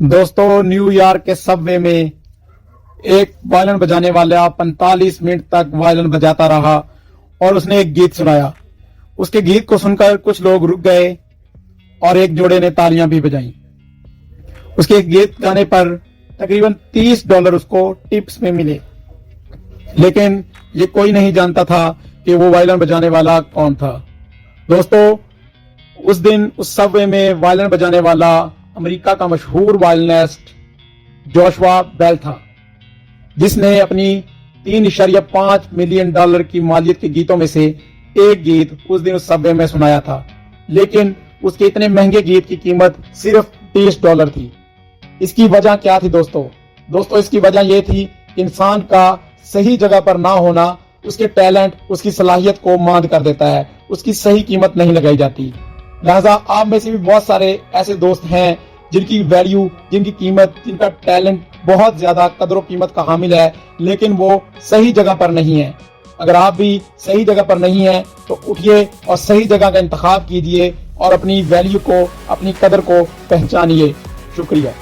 दोस्तों, न्यूयॉर्क के सबवे में एक वायलिन बजाने वाला 45 मिनट तक वायलिन बजाता रहा और उसने एक गीत सुनाया। उसके गीत को सुनकर कुछ लोग रुक गए और एक जोड़े ने तालियां भी बजाई। उसके गीत गाने पर तकरीबन $30 उसको टिप्स में मिले, लेकिन ये कोई नहीं जानता था कि वो वायलिन बजाने वाला कौन था। दोस्तों, उस दिन उस सबवे में वायलिन बजाने वाला अमेरिका का मशहूर वायलिनिस्ट जोशुआ बेल था, जिसने अपनी $3.5 मिलियन की मालियत के गीतों में से एक गीत उस दिन उस सबवे में सुनाया था। लेकिन उसके इतने महंगे गीत की कीमत सिर्फ $30 थी। इसकी वजह क्या थी दोस्तों, इसकी वजह यह थी कि इंसान का सही जगह पर ना होना उसके टैलेंट, उसकी सलाहियत को मांद कर देता है। उसकी सही कीमत नहीं लगाई जाती। लिहाजा आप में से भी बहुत सारे ऐसे दोस्त हैं जिनकी वैल्यू, जिनकी कीमत, जिनका टैलेंट बहुत ज्यादा कदर कीमत का हामिल है, लेकिन वो सही जगह पर नहीं है। अगर आप भी सही जगह पर नहीं है तो उठिए और सही जगह का इंतखाब कीजिए और अपनी वैल्यू को, अपनी कदर को पहचानिए। शुक्रिया।